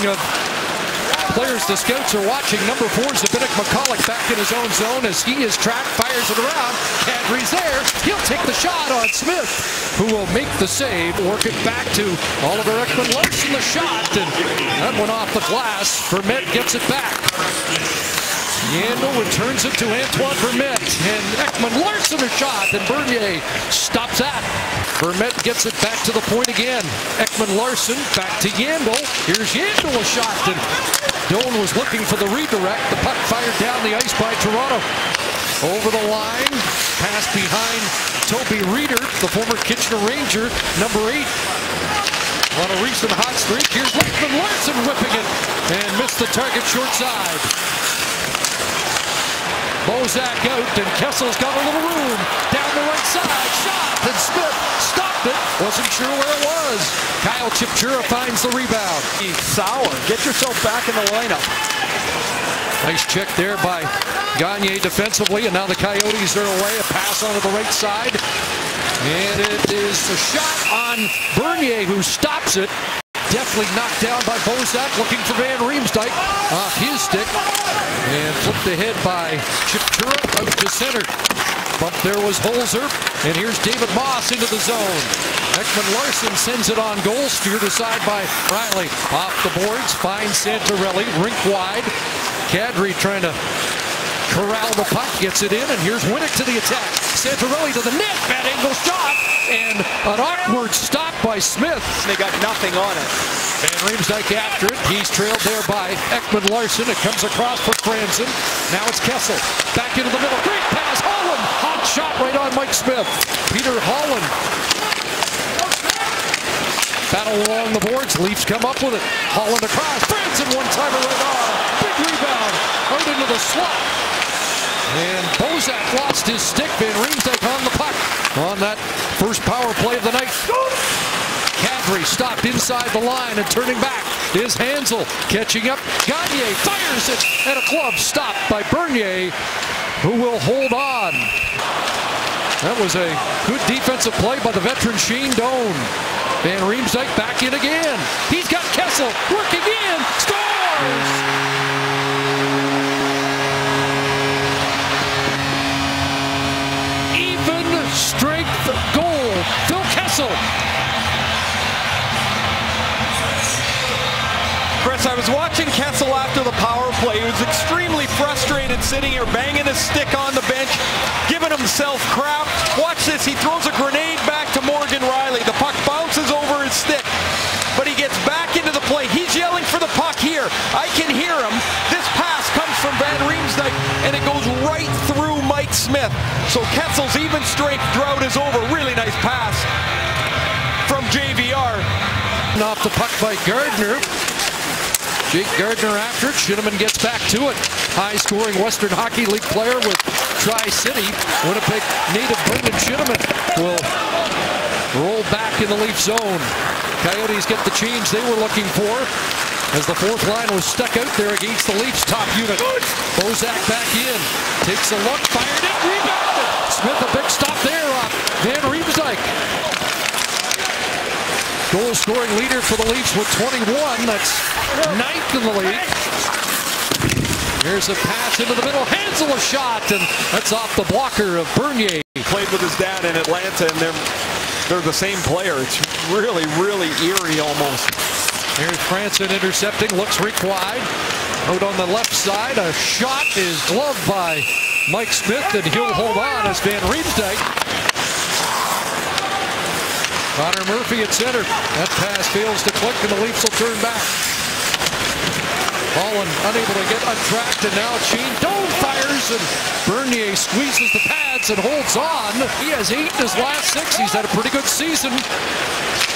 Speaking of players the scouts are watching, number 4 is Dominic McCulloch back in his own zone as he is tracked, fires it around. Kadri's there. He'll take the shot on Smith, who will make the save. Work it back to Oliver Ekman-Larsson, the shot, and that went off the glass. Vermette gets it back. Yandel returns it to Antoine Vermette, and Ekman-Larsson a shot, and Bernier stops that. Vermette gets it back to the point again. Ekman-Larsson back to Yandel. Here's Yandel a shot, and Doan was looking for the redirect. The puck fired down the ice by Toronto. Over the line, pass behind Toby Reeder, the former Kitchener Ranger, number 8. On a recent hot streak, here's Ekman-Larsson whipping it, and missed the target short side. Bozak out, and Kessel's got a little room. Down the right side, shot, and Smith stopped it. Wasn't sure where it was. Kyle Chipchura finds the rebound. He's sour. Get yourself back in the lineup. Nice check there by Gagne defensively, and now the Coyotes are away. A pass onto the right side. And it is a shot on Bernier, who stops it. Definitely knocked down by Bozak, looking for Van Riemsdyk off his stick. And flipped ahead by Chipchura out to center. Bump there was Holzer, and here's David Moss into the zone. Ekman-Larsson sends it on goal, steered aside by Riley. Off the boards, finds Santorelli, rink wide. Kadri trying to corral the puck, gets it in, and here's Winnick to the attack. Santorelli to the net, bad angle shot, and an awkward stop by Smith. They got nothing on it. Van Riemsdyk after it. He's trailed there by Ekman-Larsson. It comes across for Franzen. Now it's Kessel. Back into the middle. Great pass. Holland. Hot shot right on Mike Smith. Peter Holland. Battle along the boards. Leafs come up with it. Holland across. Franzen one-timer right on. Big rebound. Out into the slot. And Bozak lost his stick. Van Riemsdyk on the puck on that first power play of the night. Kadri stopped inside the line, and turning back is Hansel. Catching up, Gagne fires it at a glove stopped by Bernier, who will hold on. That was a good defensive play by the veteran Shane Doan. Van Riemsdyk back in again. He's got Kessel working in, scores! Strength goal, Phil Kessel. Chris, I was watching Kessel after the power play. He was extremely frustrated sitting here, banging his stick on the bench, giving himself crap. Watch this, he throws a grenade back to Morgan Riley. The puck bounces over his stick, but he gets back into the play. He's yelling for the puck here. I can hear him. This pass comes from Van Riemsdyk, and it goes right through Mike Smith. So Kessel's even strength drought is over. Really nice pass from JVR. Off the puck by Gardner. Jake Gardner after it. Shinneman gets back to it. High-scoring Western Hockey League player with Tri-City. Winnipeg native Brendan Shinneman will roll back in the Leaf zone. Coyotes get the change they were looking for as the fourth line was stuck out there against the Leafs top unit. Bozak back in. Takes a look. Fired it. Rebounded. Smith a big stop there off Van Riemsdyk. Goal-scoring leader for the Leafs with 21. That's 9th in the league. Here's a pass into the middle. Hansel a shot, and that's off the blocker of Bernier. He played with his dad in Atlanta, and they're the same player. It's really, really eerie almost. Here's Franzen intercepting. Looks rink wide. Out on the left side. A shot is gloved by Mike Smith, and he'll hold on as Van Riemsdyk. Connor Murphy at center. That pass fails to click, and the Leafs will turn back. Holland unable to get untracked, and now Shane Doan fires, and Bernier squeezes the pads and holds on. He has 8 in his last 6. He's had a pretty good season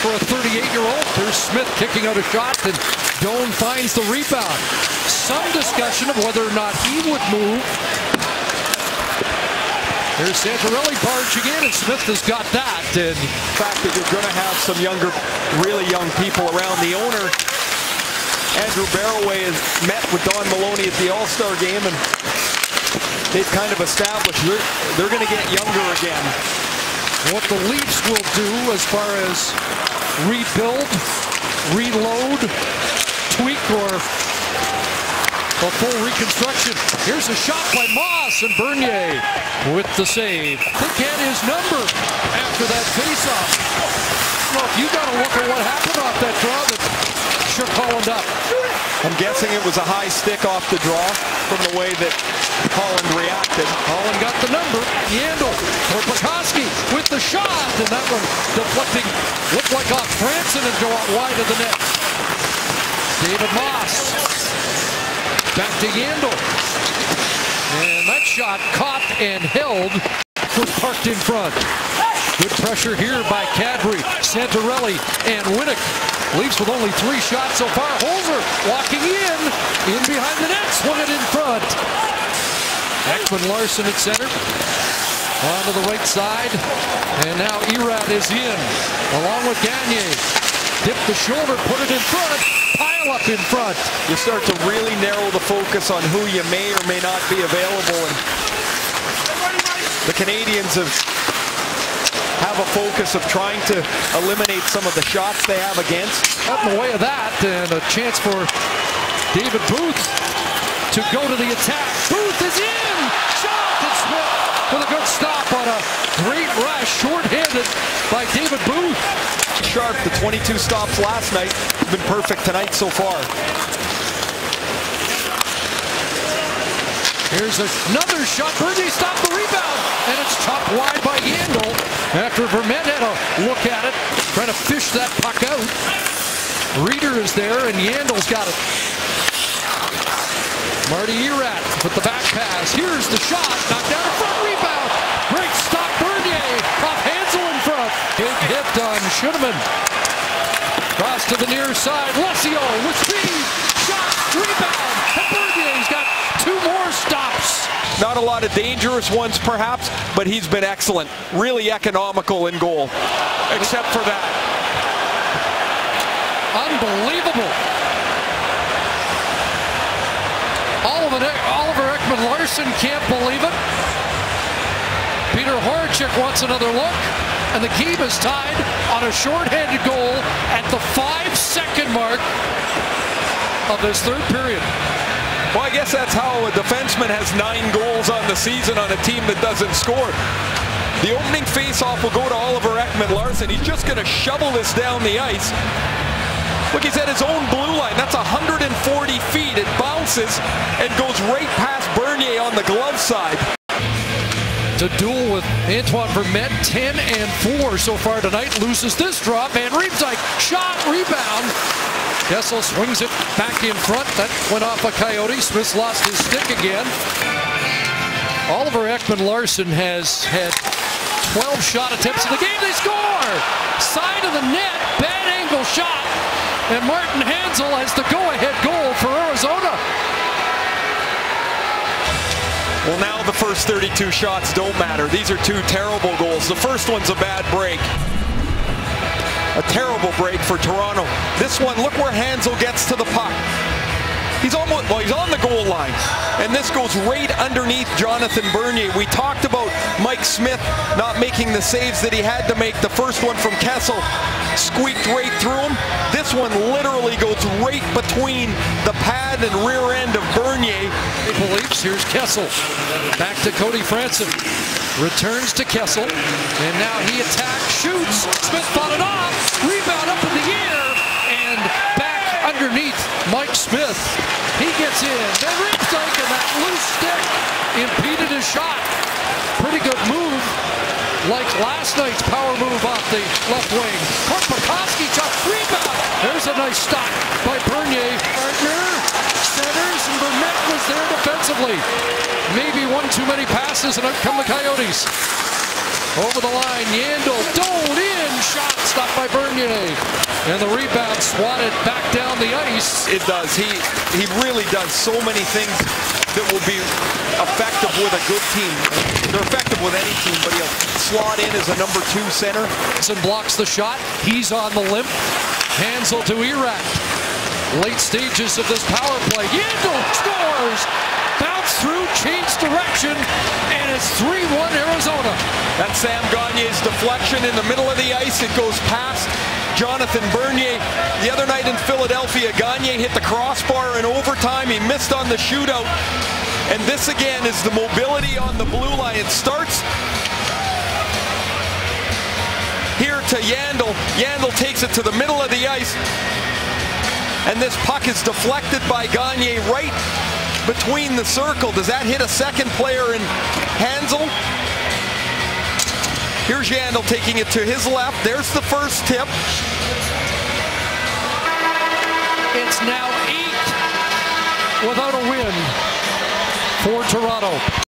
for a 38-year-old. There's Smith kicking out a shot, and Doan finds the rebound. Some discussion of whether or not he would move. There's Santorelli barging in, and Smith has got that. And the fact that you're going to have some younger, really young people around. The owner, Andrew Barroway, has met with Don Maloney at the All-Star game, and they've kind of established they're going to get younger again. What the Leafs will do as far as rebuild, reload, tweak or a full reconstruction. Here's a shot by Moss, and Bernier with the save. Think had his number after that faceoff. Well, you got to look at what happened off that draw that shook Holland up. I'm guessing it was a high stick off the draw from the way that Holland reacted. Holland got the number. Yandel for Pekoski with the shot, and that one deflecting, looked like off Franson and go out wide of the net. David Moss back to Yandel, and that shot caught and held, was parked in front. Good pressure here by Kadri, Santorelli, and Winnick. Leafs with only 3 shots so far. Holzer walking in behind the net, swung it in front. Ekman-Larsson at center, onto the right side, and now Erat is in, along with Gagne. Dip the shoulder, put it in front, pile up in front. You start to really narrow the focus on who you may or may not be available, and the Canadians have a focus of trying to eliminate some of the shots they have against. Out in the way of that, and a chance for David Booth to go to the attack. Booth is in! Shot! And Smith with a good stop on a great rush, short-handed by David Booth. Sharp, the 22 stops last night, have been perfect tonight so far. Here's another shot. Bernier stopped the rebound, and it's chopped wide by Yandel after Vermette had a look at it, trying to fish that puck out. Reeder is there, and Yandel's got it. Marty Erat with the back pass. Here's the shot. Knocked down a front rebound. Great stop, Bernier. Off Hansel in front. Big hit on Schuenemann. Cross to the near side. Lucio with speed. Shot. Rebound. And Bernier's got 2 more stops. Not a lot of dangerous ones, perhaps, but he's been excellent. Really economical in goal, except for that. Unbelievable. Oliver Ekman-Larsson can't believe it. Peter Horachek wants another look, and the game is tied on a shorthanded goal at the 5-second mark of this 3rd period. Well, I guess that's how a defenseman has 9 goals on the season on a team that doesn't score. The opening faceoff will go to Oliver Ekman-Larsson. He's just going to shovel this down the ice. Look, he's at his own blue line. That's 140 feet. It bounces and goes right past Bernier on the glove side. To duel with Antoine Vermette, 10 and 4 so far tonight. Loses this drop, and Riemsdyk shot, rebound. Kessel swings it back in front. That went off a Coyote. Smith lost his stick again. Oliver Ekman-Larsson has had 12 shot attempts in the game. They score! Side of the net, bad angle shot. And Martin Hansel has the go-ahead goal for Arizona. Well, now the first 32 shots don't matter. These are 2 terrible goals. The first one's a bad break. A terrible break for Toronto. This one, look where Hansel gets to the puck. He's almost, well, he's on the goal line. And this goes right underneath Jonathan Bernier. We talked about Mike Smith not making the saves that he had to make. The first one from Kessel squeaked right through him. This one literally goes right between the pad and rear end of Bernier. Maple Leafs, here's Kessel. Back to Cody Franson. Returns to Kessel. And now he attacks, shoots. Smith fought it off. Rebound up in the air. And back underneath Mike Smith. He gets in. Then Riemsdyk, and that loose stick impeded his shot. Pretty good move. Like last night's power move off the left wing. Pekoski shot, rebound. There's a nice stop by Bernier. Gardner centers, and Vermette was there defensively. Maybe one too many passes, and out come the Coyotes. Over the line, Yandel dove in, shot stopped by Bernier. And the rebound swatted back down the ice. It does. He really does so many things that will be effective with a good team. They're effective with any team, but he'll slot in as a number 2 center. And blocks the shot. He's on the limp. Hansel to Erat. Late stages of this power play. Yandel scores. Bounce through, change direction, and it's 3-1 Arizona. That's Sam Gagne's deflection in the middle of the ice. It goes past Jonathan Bernier. The other night in Philadelphia, Gagne hit the crossbar in overtime. He missed on the shootout. And this again is the mobility on the blue line. It starts here to Yandle. Yandle takes it to the middle of the ice. And this puck is deflected by Gagne right between the circle. Does that hit a second player in Hansel? Here's Yandle taking it to his left. There's the first tip. It's now 8 without a win for Toronto.